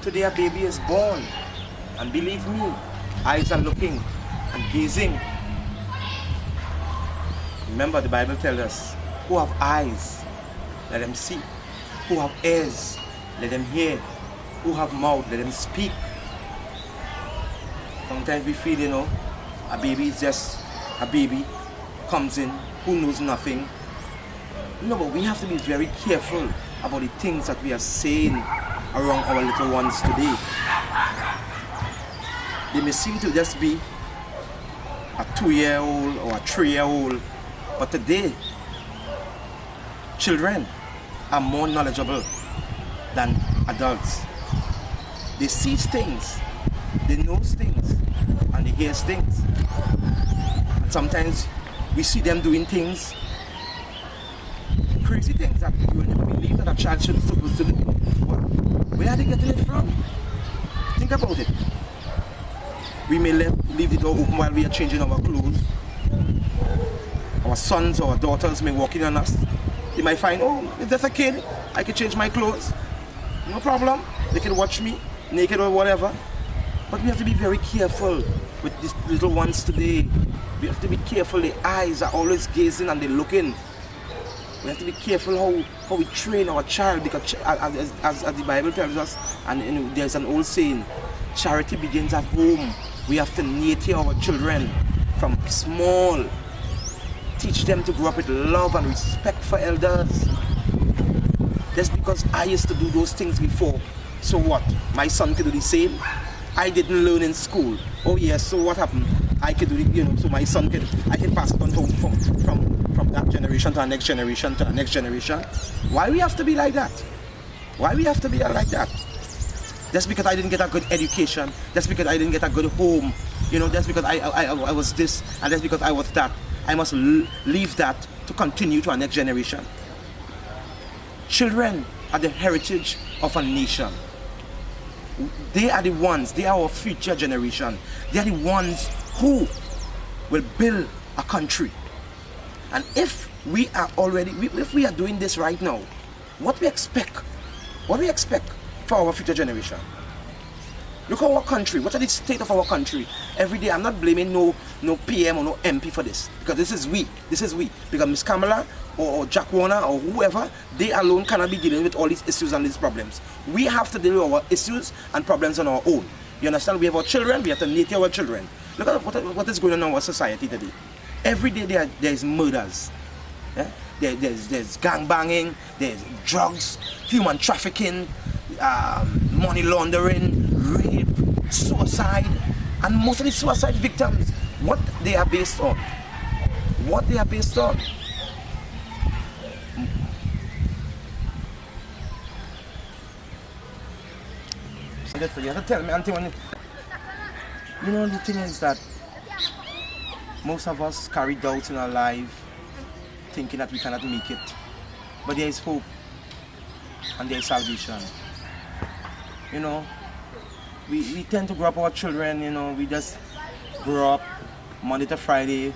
Today a baby is born, and believe me, eyes are looking and gazing. Remember, the Bible tells us, who have eyes, let them see. Who have ears, let them hear. Who have mouth, let them speak. Sometimes we feel, a baby is just a baby, comes in, who knows nothing. But we have to be very careful about the things that we are saying around our little ones today. They may seem to just be a 2-year-old or a 3-year-old, but today, children are more knowledgeable than adults. They see things, they know things, and they hear things. And sometimes we see them doing things, crazy things that you will never believe that a child should be supposed to do. Where are they getting it from? Think about it. We may leave the door open while we are changing our clothes. Our sons or daughters may walk in on us. They might find, if there's a kid, I can change my clothes. No problem. They can watch me, naked or whatever. But we have to be very careful with these little ones today. We have to be careful. Their eyes are always gazing and they're looking. We have to be careful how we train our child, because as the Bible tells us, and there's an old saying, charity begins at home. We have to nurture our children from small. Teach them to grow up with love and respect for elders. Just because I used to do those things before, so what? My son can do the same? I didn't learn in school. Oh yes, so what happened? I could do it, so my son I can pass it on from that generation to the next generation to the next generation. Why we have to be like that? Why we have to be like that? Just because I didn't get a good education, just because I didn't get a good home, just because I was this, and just because I was that, I must leave that to continue to our next generation. Children are the heritage of a nation. They are the ones, they are our future generation. They are the ones who will build a country. And if we are doing this right now, what we expect for our future generation? Look at our country. What are the state of our country? Every day, I'm not blaming no PM or no MP for this, because this is we. Because Miss Kamala or Jack Warner or whoever, they alone cannot be dealing with all these issues and these problems. We have to deal with our issues and problems on our own. You understand? We have our children, we have to nurture our children. Look at what is going on in our society today. Every day there is murders. Yeah? There's gang banging, there's drugs, human trafficking, money laundering, rape, suicide, and most of the suicide victims, what they are based on. You have to tell me, Auntie, the thing is that most of us carry doubts in our life, thinking that we cannot make it. But there is hope, and there is salvation. We tend to grow up our children, we just grow up Monday to Friday,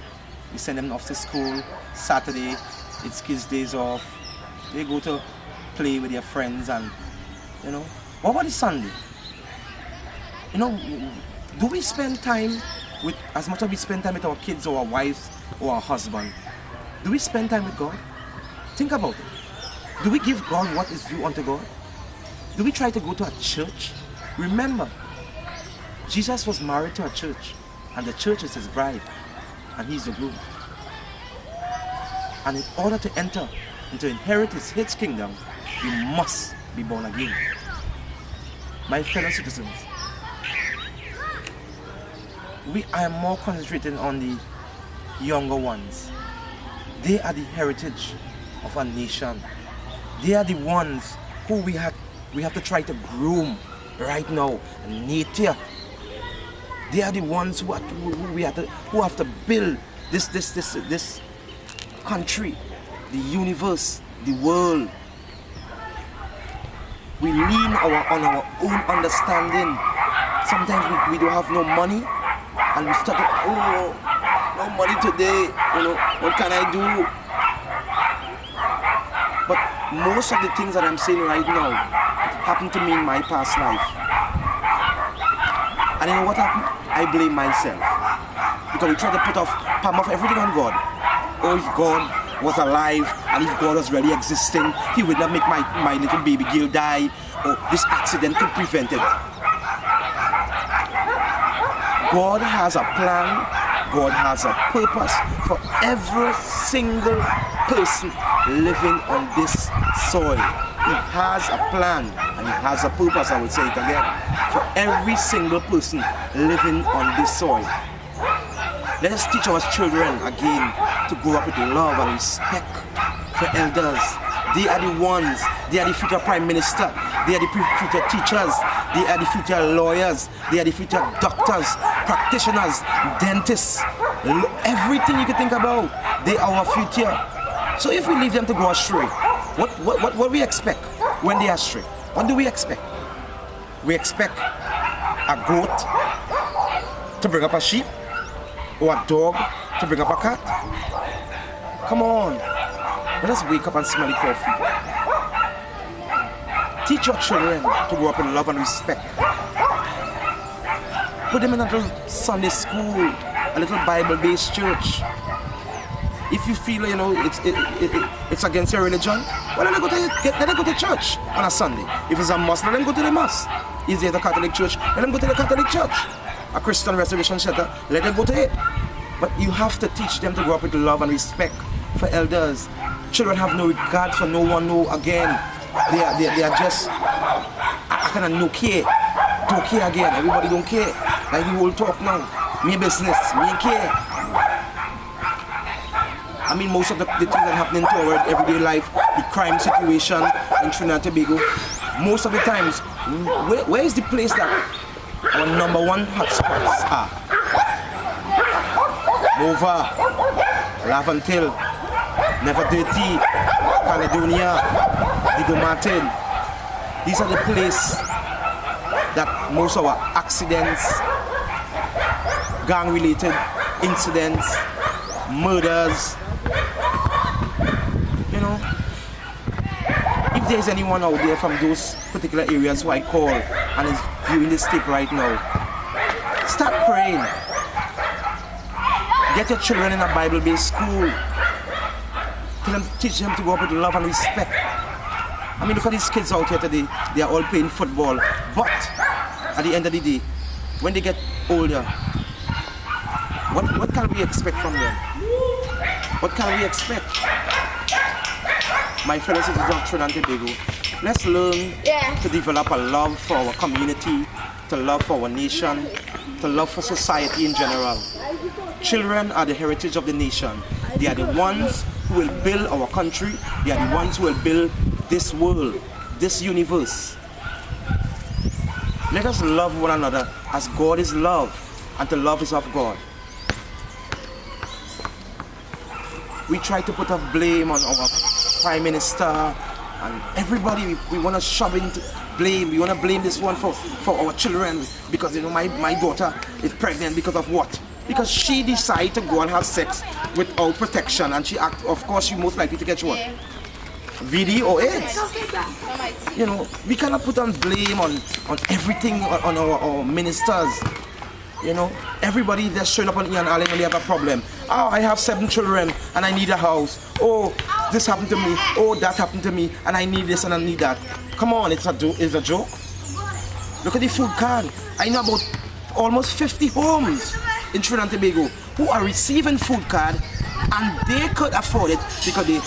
we send them off to school. Saturday, it's kids' days off. They go to play with their friends, and what about the Sunday? Do we spend time with, as much as we spend time with our kids or our wives or our husband, do we spend time with God? Think about it. Do we give God what is due unto God? Do we try to go to a church? Remember, Jesus was married to a church, and the church is his bride, and he's the groom. And in order to enter and to inherit his kingdom, you must be born again. My fellow citizens, I am more concentrated on the younger ones. They are the heritage of our nation. They are the ones who we have to try to groom right now and nurture. They are the ones who have to build this country, the universe, the world. We lean on our own understanding. Sometimes we don't have no money, and we start no money today, what can I do? But most of the things that I'm saying right now, it happened to me in my past life. And you know what happened? I blame myself. Because we try to palm off everything on God. Oh, if God was alive and if God was really existing, he would not make my little baby girl die, or this accident could prevent it. God has a plan, God has a purpose for every single person living on this soil. He has a plan and he has a purpose, I will say it again, for every single person living on this soil. Let us teach our children again to grow up with love and respect for elders. They are the ones, they are the future prime minister, they are the future teachers, they are the future lawyers, they are the future doctors, practitioners, dentists, everything you can think about, they are our future. So if we leave them to go astray, what we expect when they are astray? What do we expect? We expect a goat to bring up a sheep, or a dog to bring up a cat? Come on, let us wake up and smell the coffee. Teach your children to grow up in love and respect. Put them in a little Sunday school, a little Bible-based church. If you feel, it's against your religion, well, let them go to church on a Sunday. If it's a Muslim, let them go to the mosque. If there's a Catholic church, let them go to the Catholic church. A Christian reservation center, let them go to it. But you have to teach them to grow up with love and respect for elders. Children have no regard for no one, no again. They are just I kind of no care. Don't care again. Everybody don't care. Like the whole talk now. Me business, me care. I mean, most of the things that are happening to our everyday life, the crime situation in Trinidad and Tobago, most of the times, where is the place that our number one hotspots are? Mova, Lavantil, Never Dirty, Caledonia, Digo Martin. These are the places that most of our accidents, gang-related incidents, murders, if there's anyone out there from those particular areas who I call and is viewing this tape right now, start praying. Get your children in a Bible-based school. Teach them to grow up with love and respect. I mean, look at these kids out here today. They are all playing football. But at the end of the day, when they get older, what can we expect from them? What can we expect? My fellow citizens of Trinidad and Tobago, let's learn to develop a love for our community, to love for our nation, to love for society in general. Children are the heritage of the nation. They are the ones who will build our country. They are the ones who will build this world, this universe. Let us love one another as God is love, and the love is of God. We try to put a blame on our Prime Minister and everybody. We want to shove into blame. We want to blame this one for our children because my daughter is pregnant because of what? Because she decided to go and have sex without protection, and she of course she most likely to get what? VD or AIDS. We cannot put on blame on everything on our ministers. Everybody that's showing up on Ian Allen when they have a problem. Oh, I have 7 children and I need a house. Oh, this happened to me. Oh, that happened to me and I need this and I need that. Come on, it's a joke. Look at the food card. I know about almost 50 homes in Trinidad and Tobago who are receiving food card, and they could afford it because they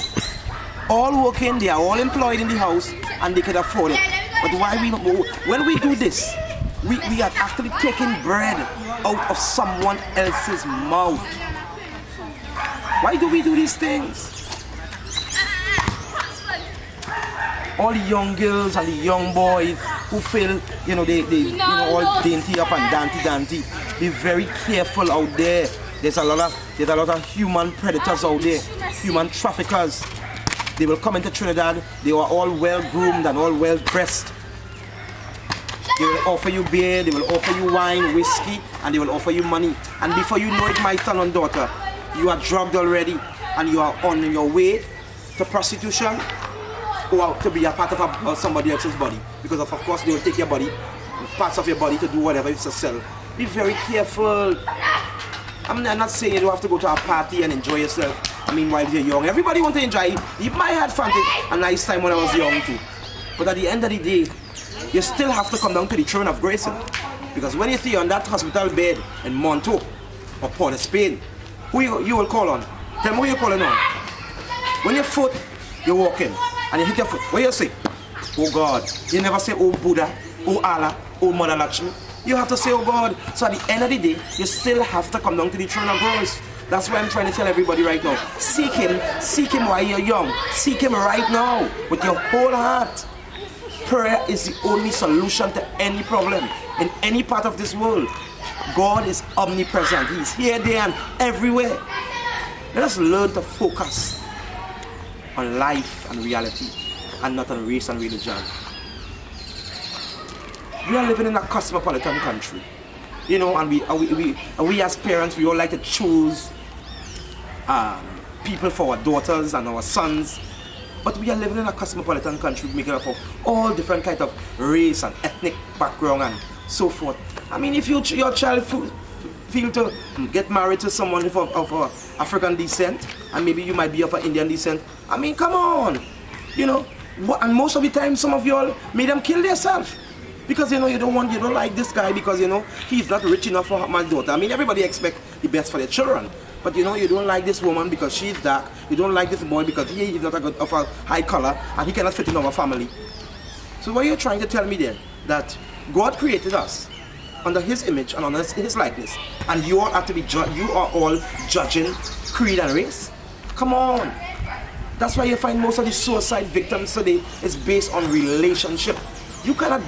all working, they are all employed in the house, and they could afford it. But when we do this, we are actually taking bread out of someone else's mouth. Why do we do these things? All the young girls and the young boys who feel, they all dainty up and dandy. Be very careful out there. There's a lot of human predators out there, human traffickers. They will come into Trinidad. They are all well groomed and all well dressed. They will offer you beer, they will offer you wine, whiskey, and they will offer you money. And before you know it, my son and daughter, you are drugged already, and you are on your way to prostitution or to be a part of somebody else's body. Because of course they will take your body, parts of your body to do whatever it's to sell. be very careful. I'm not saying you don't have to go to a party and enjoy yourself. I mean, while you're young, everybody want to enjoy. Even I had fun, a nice time when I was young too. But at the end of the day, you still have to come down to the throne of grace. Because when you see on that hospital bed in Monto or Port of Spain, who you will call on? Tell me who you're calling on. When your foot, you're walking, and you hit your foot, what you say? Oh God. You never say, oh Buddha, oh Allah, oh Mother Lakshmi. You have to say, oh God. So at the end of the day, you still have to come down to the throne of grace. That's why I'm trying to tell everybody right now. Seek Him while you're young. Seek Him right now with your whole heart. Prayer is the only solution to any problem in any part of this world. God is omnipresent. He's here, there, and everywhere. Let us learn to focus on life and reality and not on race and religion. We are living in a cosmopolitan country, you know, and we as parents, we all like to choose people for our daughters and our sons. But we are living in a cosmopolitan country making up of all different kinds of race and ethnic background and so forth. I mean, if your child feel to get married to someone of African descent, and maybe you might be of Indian descent, I mean, come on, you know. And most of the time, some of y'all made them kill themselves because you know you don't like this guy because you know he's not rich enough for my daughter. I mean, everybody expects the best for their children. But you know, you don't like this woman because she's dark. You don't like this boy because he is not of a high color and he cannot fit in our family. So what you're trying to tell me there, that God created us under His image and under His likeness, and you all have to be you are all judging creed and race? Come on. That's why you find most of the suicide victims today is based on relationship. You cannot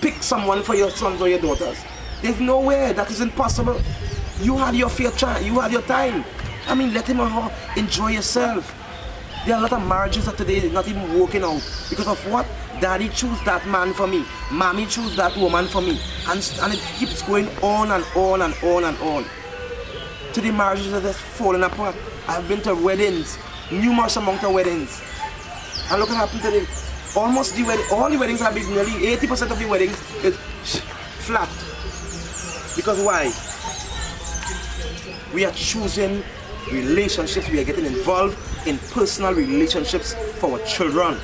pick someone for your sons or your daughters. There's no way. That is impossible. You had your fair chance, you had your time. I mean, let him enjoy yourself. There are a lot of marriages that today is not even working out because of what? Daddy choose that man for me. Mommy choose that woman for me. And it keeps going on and on and on and on. Today marriages are just falling apart. I've been to weddings, numerous amount of weddings. And look what happened today. Almost all the weddings have been, nearly 80% of the weddings is flat. Because why? We are choosing relationships, we are getting involved in personal relationships for our children.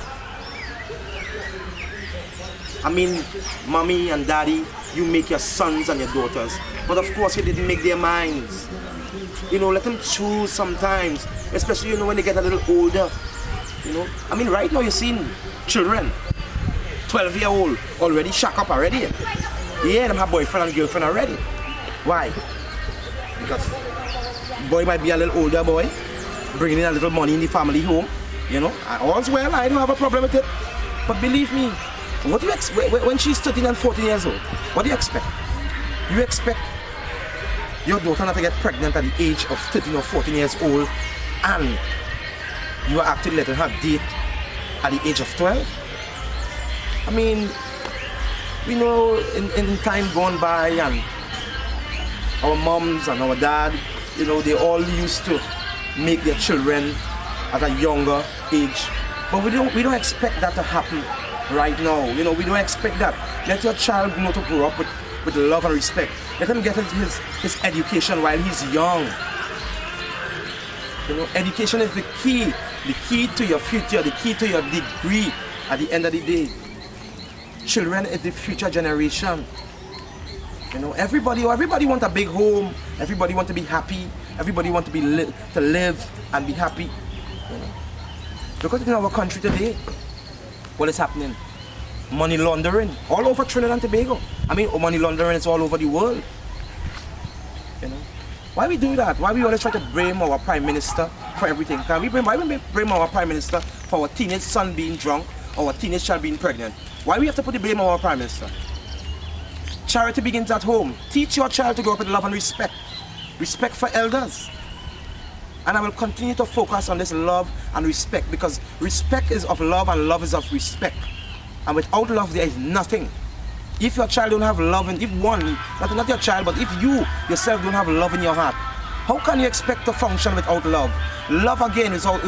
I mean, mommy and daddy, you make your sons and your daughters, but of course you didn't make their minds. You know, let them choose sometimes, especially, you know, when they get a little older. You know, I mean, right now you're seeing children, 12-year-old, already shack up already. Yeah, them have boyfriend and girlfriend already. Why? Because boy might be a little older boy, bringing in a little money in the family home, you know. All's well, I don't have a problem with it. But believe me, what do you expect when she's 13 and 14 years old? What do you expect? You expect your daughter not to get pregnant at the age of 13 or 14 years old, and you are actually letting her date at the age of 12? I mean, we know in time gone by, and our moms and our dad, you know, they all used to make their children at a younger age. But we don't expect that to happen right now. You know, we don't expect that. Let your child know to grow up with love and respect. Let him get his education while he's young. You know, education is the key to your future, the key to your degree at the end of the day. Children is the future generation. You know, everybody want a big home. Everybody want to be happy. Everybody want to live and be happy. You know, because in our country today, what is happening? Money laundering all over Trinidad and Tobago. I mean, money laundering is all over the world. You know, why we do that? Why we always try to blame our prime minister for everything? Why we blame our prime minister for our teenage son being drunk or our teenage child being pregnant? Why we have to put the blame on our prime minister? Charity begins at home. Teach your child to grow up with love and respect. Respect for elders. And I will continue to focus on this love and respect, because respect is of love and love is of respect. And without love, there is nothing. If your child don't have love, and if one, not your child, but if you yourself don't have love in your heart, how can you expect to function without love? Love again is of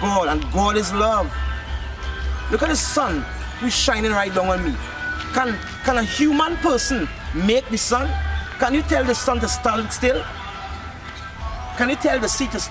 God, and God is love. Look at the sun who's shining right down on me. Can a human person make the sun? Can you tell the sun to stand still? Can you tell the sea to stand